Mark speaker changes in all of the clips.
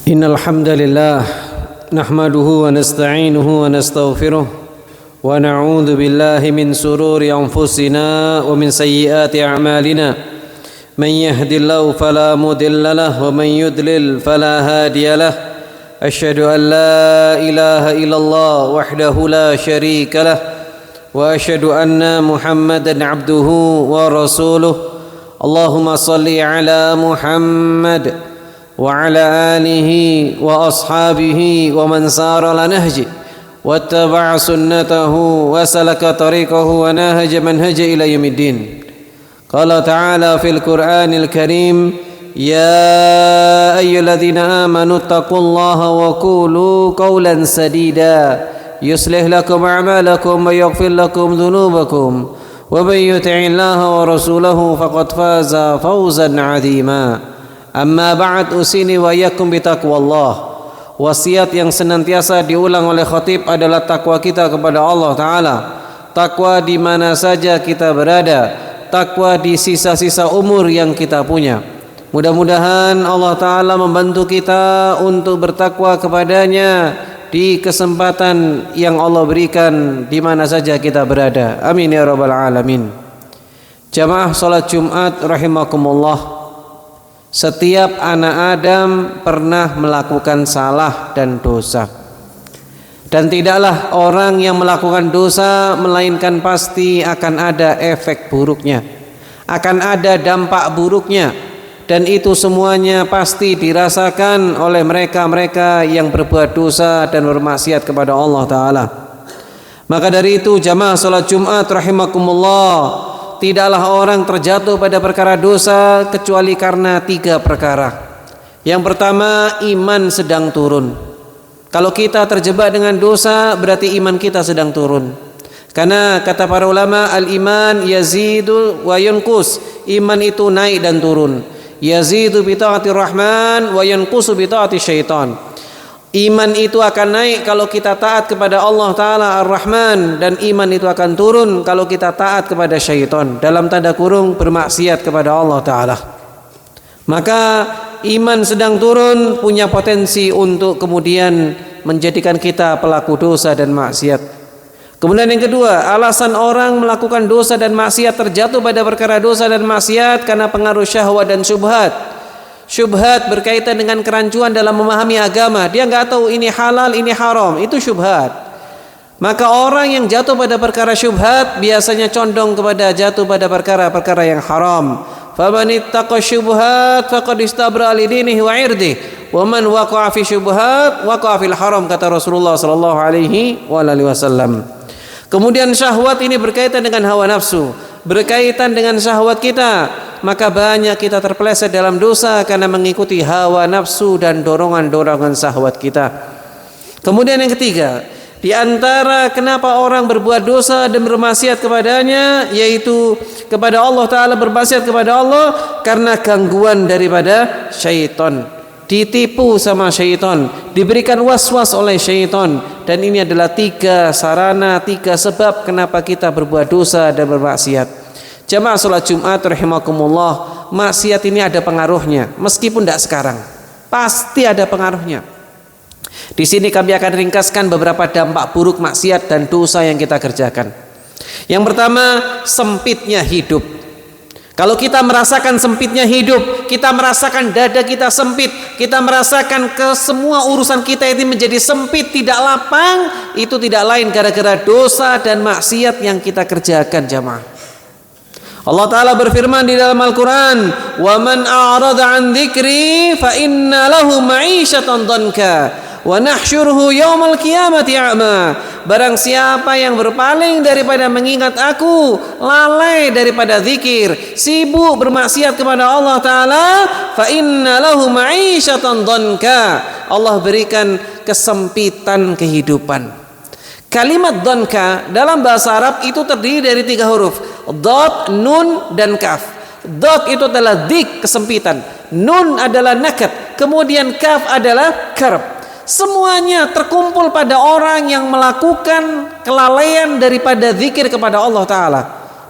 Speaker 1: إن الحمد لله نحمده ونستعينه ونستغفره ونعوذ بالله من شرور أنفسنا ومن سيئات أعمالنا من يهد الله فلا مضل له ومن يضلل فلا هادي له أشهد أن لا إله إلا الله وحده لا شريك له وأشهد أن محمدا عبده ورسوله اللهم صل على محمد وعلى آله وأصحابه ومن سار على نهجه واتبع سنته وسلك طريقه ونهج منهج إلى يوم الدين. قال تعالى في القرآن الكريم يا أيها الذين آمنوا اتقوا الله وقولوا قولا سديدا يصلح لكم أعمالكم ويغفر لكم ذنوبكم ومن يطع الله ورسوله فقد فاز فوزا عظيما. Amma ba'd, usini wa iyyakum bitaqwallah. Wasiat yang senantiasa diulang oleh khatib adalah takwa kita kepada Allah Ta'ala. Takwa di mana saja kita berada, takwa di sisa-sisa umur yang kita punya. Mudah-mudahan Allah Ta'ala membantu kita untuk bertakwa kepadanya di kesempatan yang Allah berikan di mana saja kita berada. Amin ya rabbal alamin. Jamaah salat Jumat rahimakumullah. Setiap anak Adam pernah melakukan salah dan dosa. Dan tidaklah orang yang melakukan dosa melainkan pasti akan ada efek buruknya, akan ada dampak buruknya. Dan itu semuanya pasti dirasakan oleh mereka-mereka yang berbuat dosa dan bermaksiat kepada Allah Ta'ala. Maka dari itu jamaah salat Jumat rahimakumullah, tidaklah orang terjatuh pada perkara dosa kecuali karena 3 perkara. Yang pertama, iman sedang turun. Kalau kita terjebak dengan dosa, berarti iman kita sedang turun. Karena kata para ulama, al-iman yazidu wa yanqus. Iman itu naik dan turun. Yazidu bi ta'atir rahman wa yanqusu bi ta'ati syaitan. Iman itu akan naik kalau kita taat kepada Allah Ta'ala Ar-Rahman, dan iman itu akan turun kalau kita taat kepada syaitan, dalam tanda kurung bermaksiat kepada Allah Ta'ala. Maka iman sedang turun punya potensi untuk kemudian menjadikan kita pelaku dosa dan maksiat. Kemudian yang kedua, alasan orang melakukan dosa dan maksiat, terjatuh pada perkara dosa dan maksiat karena pengaruh syahwat dan syubhat. Syubhat berkaitan dengan kerancuan dalam memahami agama. Dia nggak tahu ini halal, ini haram. Itu syubhat. Maka orang yang jatuh pada perkara syubhat biasanya condong kepada jatuh pada perkara-perkara yang haram. Faman ittaqa syubhat faqad istabra li dinihi wa irdihi wa man waqa'a fi syubhat waqa'a fil haram, kata Rasulullah sallallahu alaihi wasallam. Kemudian syahwat ini berkaitan dengan hawa nafsu, berkaitan dengan syahwat kita. Maka banyak kita terpeleset dalam dosa karena mengikuti hawa nafsu dan dorongan-dorongan syahwat kita. Kemudian yang ketiga, di antara kenapa orang berbuat dosa dan bermaksiat kepadanya, yaitu kepada Allah Ta'ala, bermaksiat kepada Allah karena gangguan daripada syaitan. Ditipu sama syaitan, diberikan was-was oleh syaitan. Dan ini adalah 3 sarana, 3 sebab kenapa kita berbuat dosa dan bermaksiat. Jamaah salat Jumat rahimakumullah, maksiat ini ada pengaruhnya, meskipun tidak sekarang, pasti ada pengaruhnya. Di sini kami akan ringkaskan beberapa dampak buruk maksiat dan dosa yang kita kerjakan. Yang pertama, sempitnya hidup. Kalau kita merasakan sempitnya hidup, kita merasakan dada kita sempit, kita merasakan semua urusan kita ini menjadi sempit, tidak lapang, itu tidak lain gara-gara dosa dan maksiat yang kita kerjakan, jamaah. Allah Ta'ala berfirman di dalam Al-Quran, wa man a'rada an dzikri fa inna lahu ma'isyatan dhanka wa nahsyuruhu yaumal qiyamati a'ma. Barang siapa yang berpaling daripada mengingat aku, lalai daripada zikir, sibuk bermaksiat kepada Allah Ta'ala, fa inna lahu ma'isyatan dhanka, Allah berikan kesempitan kehidupan. Kalimat dhanka dalam bahasa Arab itu terdiri dari 3 huruf, dot, nun, dan kaf. Dot itu adalah dik, kesempitan. Nun adalah nakat. Kemudian kaf adalah karb. Semuanya terkumpul pada orang yang melakukan kelalaian daripada zikir kepada Allah Ta'ala.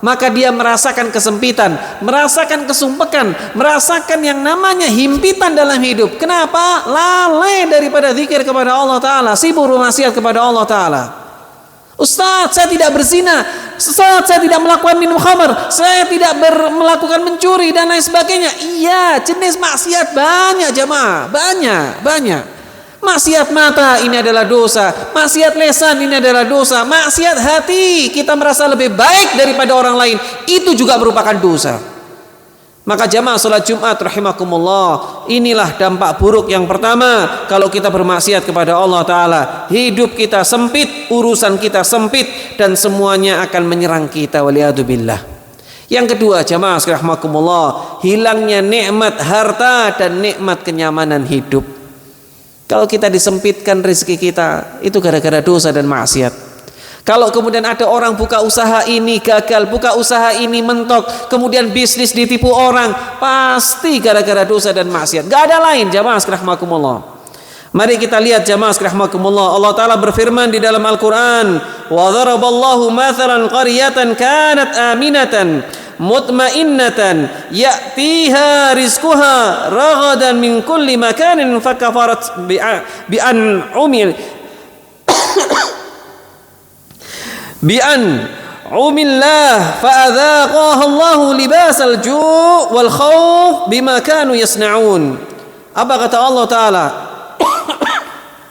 Speaker 1: maka dia merasakan kesempitan, merasakan kesumpekan, merasakan yang namanya himpitan dalam hidup. Kenapa? Lalai daripada zikir kepada Allah Ta'ala, sibuk bermaksiat kepada Allah Ta'ala. Ustaz, saya tidak berzina, Ustaz, saya tidak melakukan minum khamar, saya tidak melakukan mencuri dan lain sebagainya. Iya, jenis maksiat banyak jamaah, banyak. Maksiat mata ini adalah dosa, maksiat lisan ini adalah dosa, maksiat hati kita merasa lebih baik daripada orang lain, itu juga merupakan dosa. Maka jamaah salat Jumat rahimakumullah, inilah dampak buruk yang pertama kalau kita bermaksiat kepada Allah Ta'ala. Hidup kita sempit, urusan kita sempit, dan semuanya akan menyerang kita, waliyadzubillah. Yang kedua jamaah rahimakumullah, hilangnya nikmat harta dan nikmat kenyamanan hidup. Kalau kita disempitkan rezeki kita, itu gara-gara dosa dan maksiat. Kalau kemudian ada orang buka usaha ini gagal, buka usaha ini mentok, kemudian bisnis ditipu orang, pasti gara-gara dosa dan maksiat. Gak ada lain jamaah rahmakumullah. Mari kita lihat jamaah rahmakumullah. Allah Ta'ala berfirman di dalam Al-Quran, wa dharaballahu mathalan qaryatan kanat aminatan mutmainnatan ya'tiha rizquha ragadan min kulli makanin fakafarat umillah fa'adzaqaha Allahu libasal ju' wal khauf bima kanu yasna'un. Apa kata Allah Ta'ala?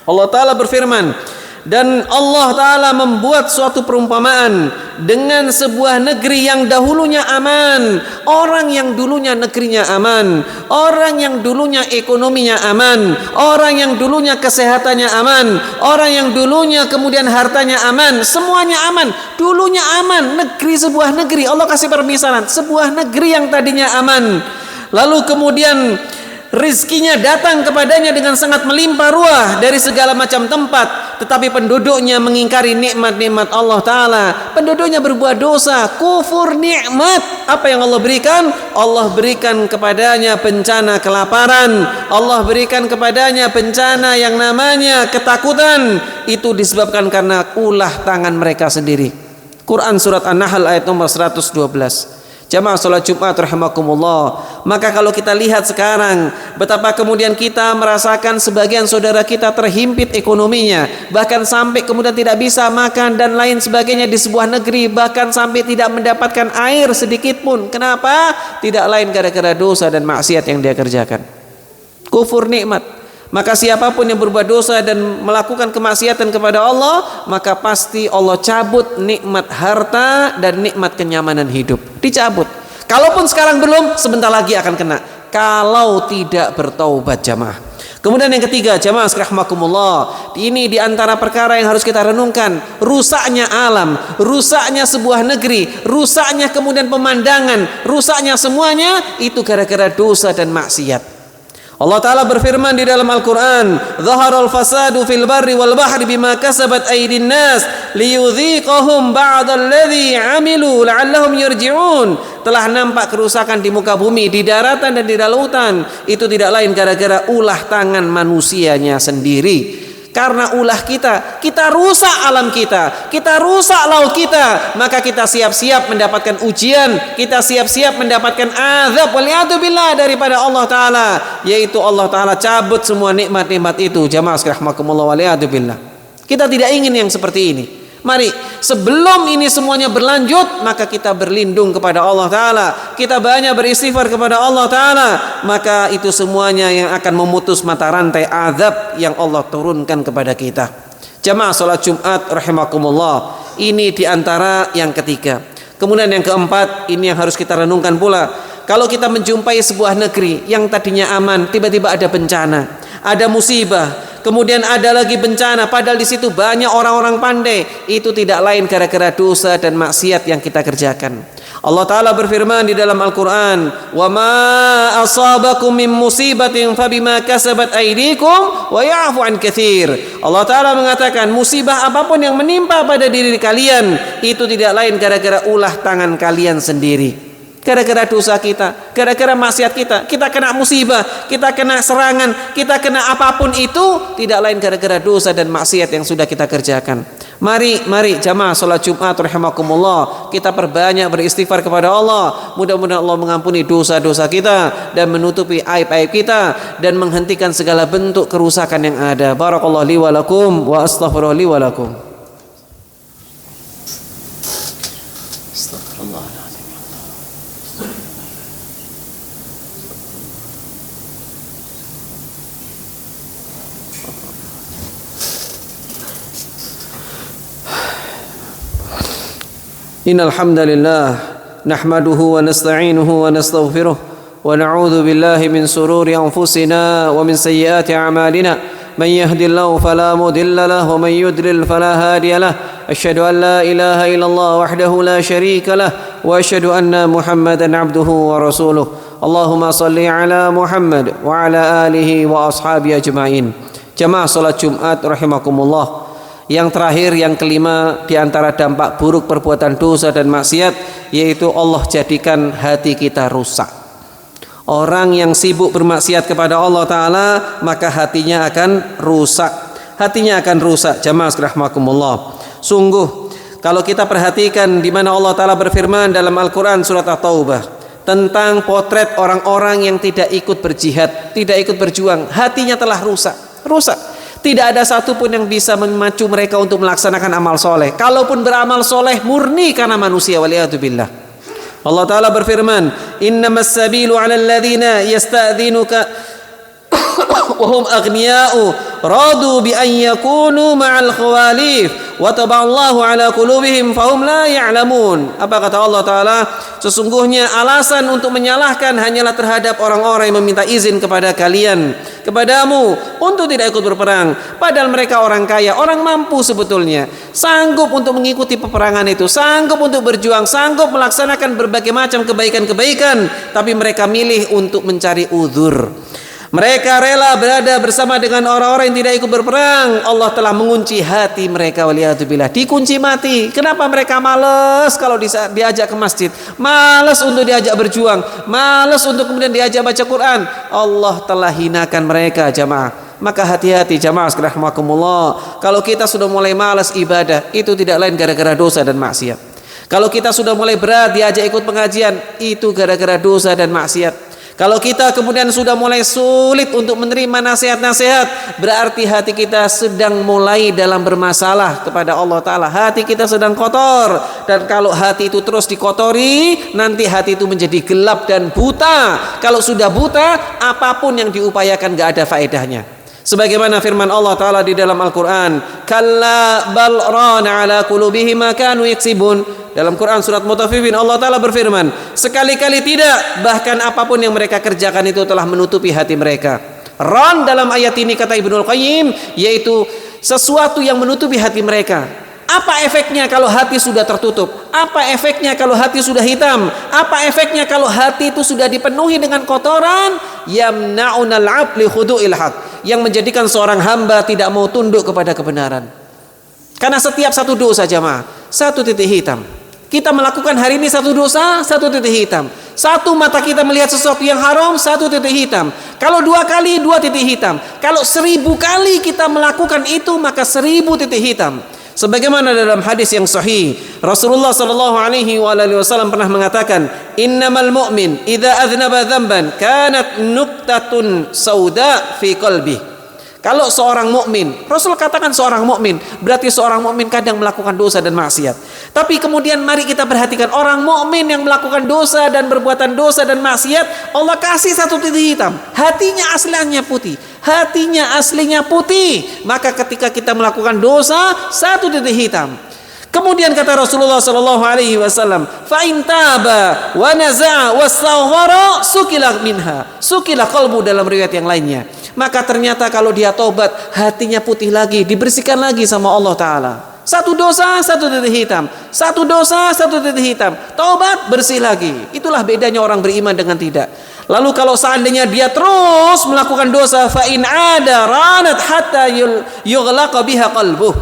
Speaker 1: Allah Ta'ala berfirman, dan Allah Ta'ala membuat suatu perumpamaan dengan sebuah negeri yang dahulunya aman. Orang yang dulunya negerinya aman, orang yang dulunya ekonominya aman, orang yang dulunya kesehatannya aman, orang yang dulunya kemudian hartanya aman, semuanya aman, dulunya aman. Sebuah negeri, Allah kasih permisalan, sebuah negeri yang tadinya aman, lalu kemudian rizkinya datang kepadanya dengan sangat melimpah ruah dari segala macam tempat, tetapi penduduknya mengingkari nikmat-nikmat Allah Ta'ala. Penduduknya berbuat dosa, kufur nikmat. Apa yang Allah berikan? Allah berikan kepadanya bencana kelaparan, Allah berikan kepadanya bencana yang namanya ketakutan. Itu disebabkan karena ulah tangan mereka sendiri. Quran surat An-Nahl ayat nomor 112. Jamaah salat Jumat rahimakumullah. Maka kalau kita lihat sekarang betapa kemudian kita merasakan sebagian saudara kita terhimpit ekonominya, bahkan sampai kemudian tidak bisa makan dan lain sebagainya di sebuah negeri, bahkan sampai tidak mendapatkan air sedikit pun. Kenapa? Tidak lain gara-gara dosa dan maksiat yang dia kerjakan. Kufur nikmat. Maka siapapun yang berbuat dosa dan melakukan kemaksiatan kepada Allah, maka pasti Allah cabut nikmat harta dan nikmat kenyamanan hidup. Dicabut. Kalaupun sekarang belum, sebentar lagi akan kena. Kalau tidak bertaubat jamaah. Kemudian yang ketiga jamaah rahmakumullah, ini diantara perkara yang harus kita renungkan. Rusaknya alam, rusaknya sebuah negeri, rusaknya kemudian pemandangan, rusaknya semuanya itu gara-gara dosa dan maksiat. Allah Ta'ala berfirman di dalam Al-Quran, Zaharal fasadu fil barri wal bahri bima kasabat aydin nas liyudhiqahum ba'dalladhi amilu la'allahum yarji'un. Telah nampak kerusakan di muka bumi, di daratan dan di lautan. Itu tidak lain gara-gara ulah tangan manusianya sendiri. Karena ulah kita rusak alam kita rusak laut kita, maka kita siap-siap mendapatkan ujian, kita siap-siap mendapatkan azab waliyadzubillah daripada Allah Ta'ala, yaitu Allah Ta'ala cabut semua nikmat-nikmat itu. Jamaah rahmakumullah waliyadzubillah. Kita tidak ingin yang seperti ini. Mari sebelum ini semuanya berlanjut, maka kita berlindung kepada Allah Ta'ala, kita banyak beristighfar kepada Allah Ta'ala, maka itu semuanya yang akan memutus mata rantai azab yang Allah turunkan kepada kita. Jamaah salat Jumat rahimakumullah, ini diantara yang ketiga. Kemudian yang keempat, ini yang harus kita renungkan pula. Kalau kita menjumpai sebuah negeri yang tadinya aman, tiba-tiba ada bencana, ada musibah, kemudian ada lagi bencana, padahal di situ banyak orang-orang pandai, itu tidak lain gara-gara dosa dan maksiat yang kita kerjakan. Allah Ta'ala berfirman di dalam Al-Quran, wa ma asabakum min musibatin fabima kasabat aydikum wa ya'fu an katsir. Allah Ta'ala mengatakan, musibah apapun yang menimpa pada diri kalian, itu tidak lain gara-gara ulah tangan kalian sendiri. Gara-gara dosa kita, gara-gara maksiat kita kena musibah, kita kena serangan, kita kena apapun itu, tidak lain gara-gara dosa dan maksiat yang sudah kita kerjakan. Mari jamaah salat Jumat rahimakumullah, kita perbanyak beristighfar kepada Allah. Mudah-mudahan Allah mengampuni dosa-dosa kita dan menutupi aib-aib kita dan menghentikan segala bentuk kerusakan yang ada. Barakallahu li wa lakum wa astaghfirullah li wa lakum. Innal hamdalillah nahmaduhu wa nasta'inuhu wa nastaghfiruh wa na'udzu billahi min sururi anfusina wa min sayyiati a'malina man yahdihillahu fala mudilla lahu wa man yudlil fala hadiya lahu asyhadu an la ilaha illallah wahdahu la syarika lahu wa asyhadu anna Muhammadan 'abduhu wa rasuluh. Allahumma shalli ala Muhammad wa ala alihi wa ashabihi ajma'in. Jamaah salat Jumat rahimakumullah. Yang terakhir, yang kelima, di antara dampak buruk perbuatan dosa dan maksiat, yaitu Allah jadikan hati kita rusak. Orang yang sibuk bermaksiat kepada Allah Ta'ala, maka hatinya akan rusak. Hatinya akan rusak. Jamaah rahimakumullah. Sungguh, kalau kita perhatikan di mana Allah Ta'ala berfirman dalam Al-Quran surat At-Taubah tentang potret orang-orang yang tidak ikut berjihad, tidak ikut berjuang, hatinya telah rusak. Tidak ada satupun yang bisa memacu mereka untuk melaksanakan amal soleh. Kalaupun beramal soleh murni karena manusia, waliyatubillah. Allah Ta'ala berfirman, innamas sabilu ala alladhina yasta'dhinuka wahum aghniya'u radu bi an yakunu ma'al khawalif wa taballahu ala qulubihim fahum la ya'lamun. Apa kata Allah Ta'ala? Sesungguhnya alasan untuk menyalahkan hanyalah terhadap orang-orang yang meminta izin kepada kalian, kepadamu, untuk tidak ikut berperang. Padahal mereka orang kaya, orang mampu sebetulnya, sanggup untuk mengikuti peperangan itu, sanggup untuk berjuang, sanggup melaksanakan berbagai macam kebaikan-kebaikan, tapi mereka milih untuk mencari uzur. Mereka rela berada bersama dengan orang-orang yang tidak ikut berperang. Allah telah mengunci hati mereka, waliyatubillah. Dikunci mati. Kenapa mereka malas kalau diajak ke masjid? Malas untuk diajak berjuang. Malas untuk kemudian diajak baca Quran. Allah telah hinakan mereka, jamaah. Maka hati-hati jamaah rahimakumullah. Kalau kita sudah mulai malas ibadah, itu tidak lain gara-gara dosa dan maksiat. Kalau kita sudah mulai berat diajak ikut pengajian, itu gara-gara dosa dan maksiat. Kalau kita kemudian sudah mulai sulit untuk menerima nasihat-nasihat, berarti hati kita sedang mulai dalam bermasalah kepada Allah Ta'ala. Hati kita sedang kotor. Dan kalau hati itu terus dikotori, nanti hati itu menjadi gelap dan buta. Kalau sudah buta, apapun yang diupayakan gak ada faedahnya. Sebagaimana firman Allah Ta'ala di dalam Al-Quran, kalla bal rana ala qulubihim ma kanu yaksibun. Dalam Quran surat Mutaffifin Allah Ta'ala berfirman, sekali-kali tidak, bahkan apapun yang mereka kerjakan itu telah menutupi hati mereka. Ran dalam ayat ini kata Ibnul Qayyim, yaitu sesuatu yang menutupi hati mereka. Apa efeknya kalau hati sudah tertutup? Apa efeknya kalau hati sudah hitam? Apa efeknya kalau hati itu sudah dipenuhi dengan kotoran? Yamna'unal 'abd li khudu'il haq, yang menjadikan seorang hamba tidak mau tunduk kepada kebenaran. Karena setiap satu dosa jamaah, satu titik hitam. Kita melakukan hari ini satu dosa, satu titik hitam. Satu mata kita melihat sesuatu yang haram, satu titik hitam. Kalau 2 kali, 2 titik hitam. Kalau 1000 kali kita melakukan itu, maka 1000 titik hitam. Sebagaimana dalam hadis yang sahih, Rasulullah sallallahu alaihi wasallam pernah mengatakan, innamal mu'min idza adznaba dzamban kanat nuqtatun sauda fi qalbi. Kalau seorang mukmin, Rasul katakan seorang mukmin, berarti seorang mukmin kadang melakukan dosa dan maksiat. Tapi kemudian mari kita perhatikan orang mukmin yang melakukan dosa dan berbuatan dosa dan maksiat, Allah kasih satu titik hitam. Hatinya aslinya putih. Hatinya aslinya putih. Maka ketika kita melakukan dosa, satu titik hitam. Kemudian kata Rasulullah sallallahu alaihi wasallam, fa in taba wa naza'a wastaghfara sukila minha. Sukila qalbu dalam riwayat yang lainnya. Maka ternyata kalau dia tobat, hatinya putih lagi, dibersihkan lagi sama Allah Ta'ala. Satu dosa, satu titik hitam. Satu dosa, satu titik hitam. Tobat, bersih lagi. Itulah bedanya orang beriman dengan tidak. Lalu kalau seandainya dia terus melakukan dosa, fa in ada ranat hatta yughlaqa biha qalbuh.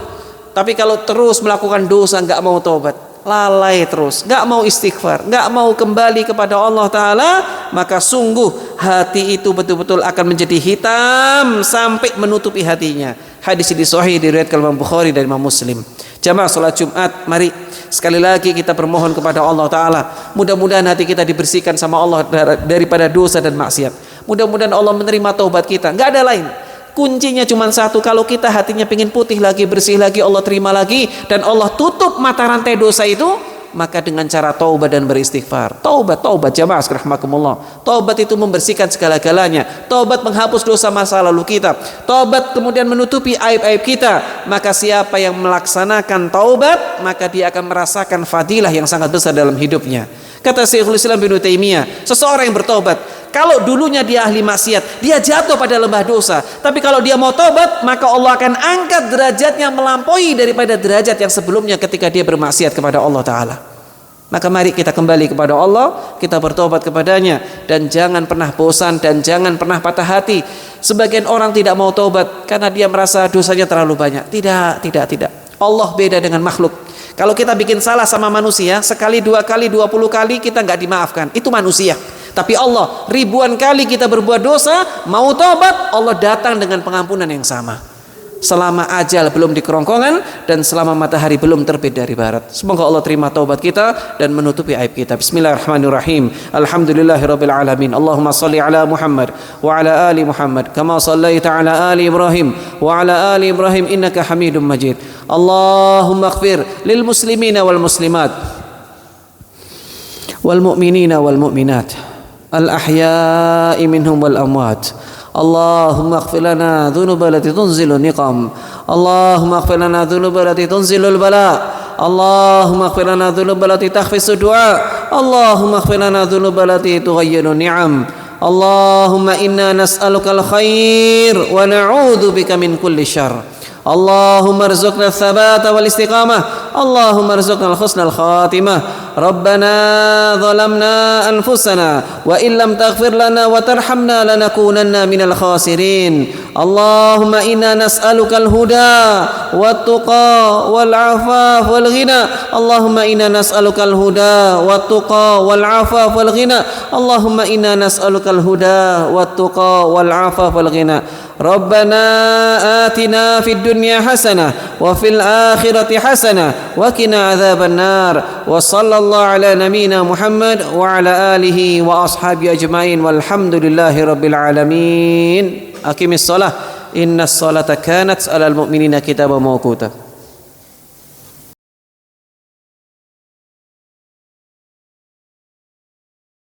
Speaker 1: Tapi kalau terus melakukan dosa, enggak mau tobat, lalai terus, nggak mau istighfar, nggak mau kembali kepada Allah Ta'ala, maka sungguh hati itu betul-betul akan menjadi hitam sampai menutupi hatinya. Hadis ini sahih diriwayatkan Imam Bukhari dan Imam Muslim. Jamaah salat Jumat, mari sekali lagi kita bermohon kepada Allah Ta'ala, mudah-mudahan hati kita dibersihkan sama Allah daripada dosa dan maksiat. Mudah-mudahan Allah menerima taubat kita, nggak ada lain. Kuncinya cuma satu, kalau kita hatinya pengen putih lagi, bersih lagi, Allah terima lagi, dan Allah tutup mata rantai dosa itu, maka dengan cara taubat dan beristighfar. Taubat jamaah rahimakumullah. Taubat itu membersihkan segala-galanya. Taubat menghapus dosa masa lalu kita. Taubat kemudian menutupi aib-aib kita. Maka siapa yang melaksanakan taubat, maka dia akan merasakan fadilah yang sangat besar dalam hidupnya. Kata Syekhul Islam Ibnu Taimiyah, seseorang yang bertobat, kalau dulunya dia ahli maksiat, dia jatuh pada lembah dosa, tapi kalau dia mau tobat, maka Allah akan angkat derajatnya melampaui daripada derajat yang sebelumnya ketika dia bermaksiat kepada Allah Ta'ala. Maka mari kita kembali kepada Allah, kita bertobat kepadanya, dan jangan pernah bosan dan jangan pernah patah hati. Sebagian orang tidak mau tobat karena dia merasa dosanya terlalu banyak. Tidak. Allah beda dengan makhluk. Kalau kita bikin salah sama manusia, sekali, 2 kali, 20 kali kita nggak dimaafkan, itu manusia. Tapi Allah, ribuan kali kita berbuat dosa, mau tobat, Allah datang dengan pengampunan yang sama. Selama ajal belum di kerongkongan dan selama matahari belum terbit dari barat. Semoga Allah terima taubat kita dan menutupi aib kita. Bismillahirrahmanirrahim. Alhamdulillahirabbil alamin. Allahumma shalli ala Muhammad wa ala ali Muhammad kama shallaita ala ali Ibrahim wa ala ali Ibrahim innaka Hamidum Majid. Allahumma ighfir lil muslimina wal muslimat wal mu'minina wal mu'minat al ahya'i minhum wal amwat. اللهم اغفر لنا ذنوب التي تنزل النقم اللهم اغفر لنا ذنوب التي تنزل البلاء اللهم اغفر لنا ذنوب التي تخفض الدعاء اللهم اغفر لنا ذنوب التي تغير النعم اللهم إنا نسألك الخير ونعوذ بك من كل شر اللهم ارزقنا الثبات والاستقامة اللهم ارزقنا الحسن الخاتمة ربنا ظلمنا أنفسنا وإن لم تغفر لنا وترحمنا لنكونن من الخاسرين اللهم إنا نسألك الهدى والتقى والعفاف والغنى اللهم إنا نسألك الهدى والتقى والعفاف والغنى اللهم إنا نسألك الهدى والتقى والعفاف والغنى ربنا آتنا في الدنيا حسنة وفي الآخرة حسنة وقنا عذاب النار وصلى الله على نبينا محمد وعلى آله وأصحابه أجمعين والحمد لله رب العالمين أقم الصلاة إن الصلاة كانت على المؤمنين كتابا موقوتا